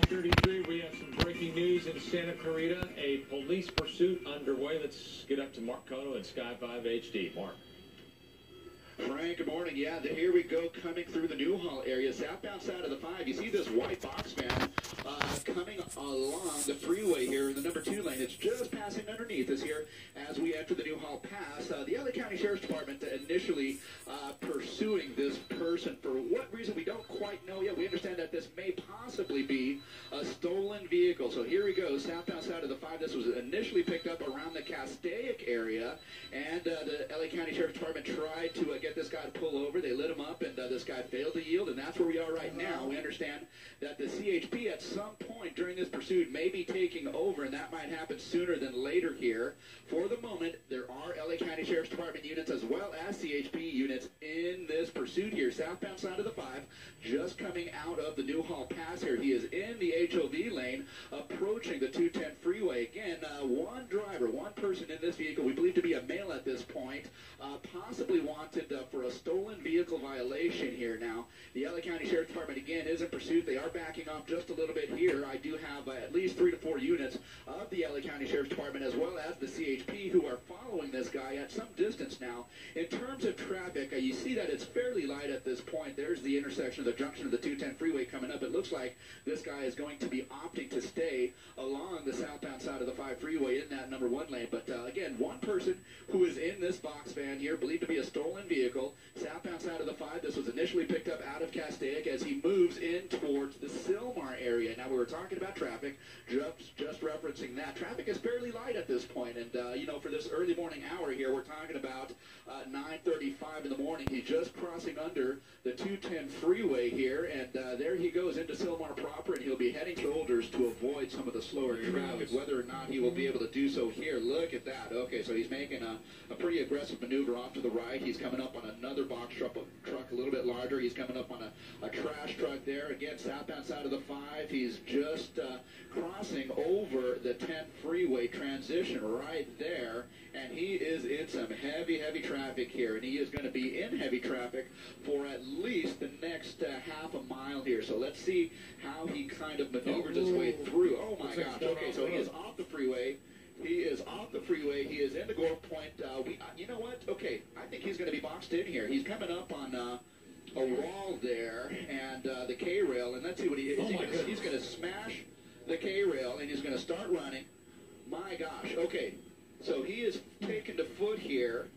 5:33, we have some breaking news in Santa Clarita. A police pursuit underway. Let's get up to Mark Cotto at Sky 5 HD. Mark. Frank, good morning. Yeah, here we go, coming through the Newhall area, southbound side of the 5. You see this white box van coming along the freeway here in the number 2 lane. It's just passing underneath us here as we enter the Newhall Pass. The LA County Sheriff's Department initially pursuing this person. For what reason, we don't quite know yet. We understand that this may possibly be a stolen vehicle. So here we go, southbound side of the 5. This was initially picked up around the Castaic area, and the LA County Sheriff's Department tried to get this guy to pull over. They lit him up, and this guy failed to yield, and that's where we are right now. We understand that the CHP at some point during this pursuit may be taking over, and that might happen sooner than later here. For the moment, there are LA County Sheriff's Department units as well as CHP units in this pursuit here. Southbound side of the 5, just coming out of the Newhall Pass here. He is in the HOV lane, approaching the 210 freeway. Again, one driver, one person in this vehicle, we believe to be a male at this point, possibly wanted for a stolen vehicle violation here. Now, the LA County Sheriff's Department, again, is in pursuit. They are backing off just a little bit here. I do have at least 3 to 4 units of the LA County Sheriff's Department as well as the CHP who are following this guy at some distance now. In terms of traffic, you see that it's fairly light at this point. There's the intersection of the junction of the 210 freeway coming up. It looks like this guy is going to be opting to stay along the southbound side of the 5 freeway in that number 1 lane. But again, one person who is in this box van here, believed to be a stolen vehicle, southbound side of the 5. This was initially picked up out of Castaic as he moves in towards the Sylmar area. Now, we were talking about traffic, just referencing that. Traffic is fairly light at this point, and you know, for this early morning hour here, we're talking about 9:35 in the morning. He's just crossing under the 210 freeway here, and there he goes into Sylmar proper, and he'll be heading shoulders to avoid some of the slower traffic. Whether or not he will be able to do so here, look at that. Okay, so he's making a pretty aggressive maneuver off to the right. He's coming up on another box truck a little bit larger. He's coming up on a trash truck there. Again, southbound side of the 5. He's just crossing over the 10 freeway transition right there, and he is in some heavy traffic here, and he is going to be in heavy traffic for at least the next half a mile here. So let's see how he kind of maneuvers his way through. Oh my gosh. Okay, so he is off the freeway. He is off the freeway. He is in the Gore Point. You know what? Okay, I think he's going to be boxed in here. He's coming up on a wall there, and the K-rail, and let's see what he is. He's going to smash the K-rail, and he's going to start running. My gosh. Okay, so he is taken to foot here,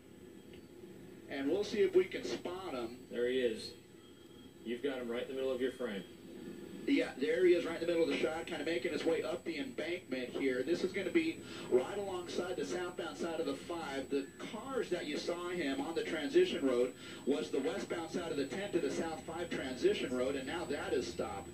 and we'll see if we can spot him. There he is. You've got him right in the middle of your frame. Yeah, there he is right in the middle of the shot, kind of making his way up the embankment here. This is going to be right alongside the southbound side of the 5. The cars that you saw him on the transition road was the westbound side of the 10 to the south 5 transition road, and now that is stopped.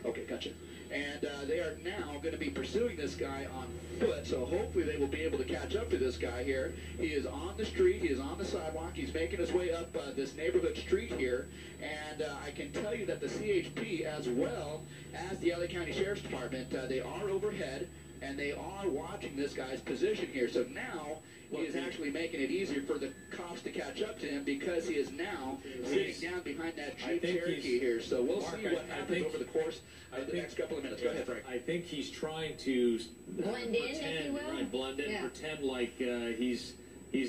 Okay, gotcha. And they are now going to be pursuing this guy on foot, so hopefully they will be able to catch up to this guy here. He is on the street. He is on the sidewalk. He's making his way up this neighborhood street here, and I can tell you that the CHP as well as the LA County Sheriff's Department, they are overhead, and they are watching this guy's position here. So now he is actually making it easier for the cops to catch up to him because he is now sitting down behind that Jeep Cherokee here. So we'll see what happens over the course of the next couple of minutes. Go ahead, Frank. I think he's trying to blend in, if you will. Right, blend in, pretend like he's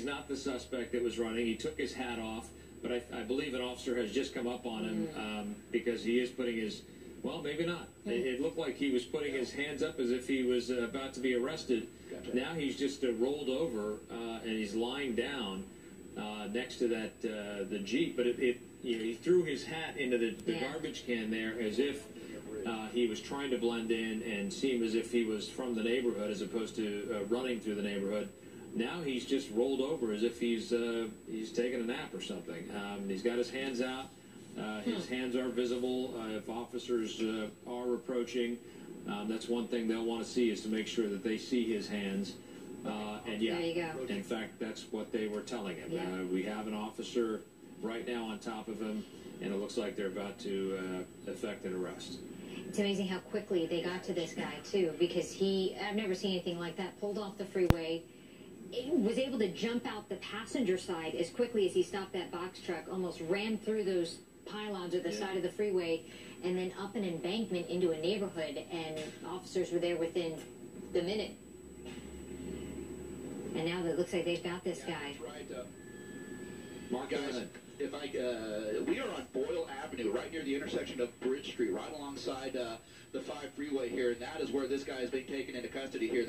not the suspect that was running. He took his hat off, but I believe an officer has just come up on him because he is putting his... Well, maybe not. It looked like he was putting his hands up as if he was about to be arrested. Gotcha. Now he's just rolled over and he's lying down next to that the Jeep. But he threw his hat into the garbage can there as if he was trying to blend in and seem as if he was from the neighborhood as opposed to running through the neighborhood. Now he's just rolled over as if he's taking a nap or something. He's got his hands out. His hands are visible if officers are approaching. That's one thing they'll want to see, is to make sure that they see his hands. And yeah, there you go. In fact, that's what they were telling him. Yeah. We have an officer right now on top of him, and it looks like they're about to effect an arrest. It's amazing how quickly they got to this guy, too, because I've never seen anything like that, pulled off the freeway, was able to jump out the passenger side as quickly as he stopped that box truck, almost ran through those pylons at the side of the freeway, and then up an embankment into a neighborhood, and officers were there within the minute. And now it looks like they've got this guy. That's right. Mark, Guys, if we are on Boyle Avenue, right near the intersection of Bridge Street, right alongside the 5 freeway here, and that is where this guy is being taken into custody here.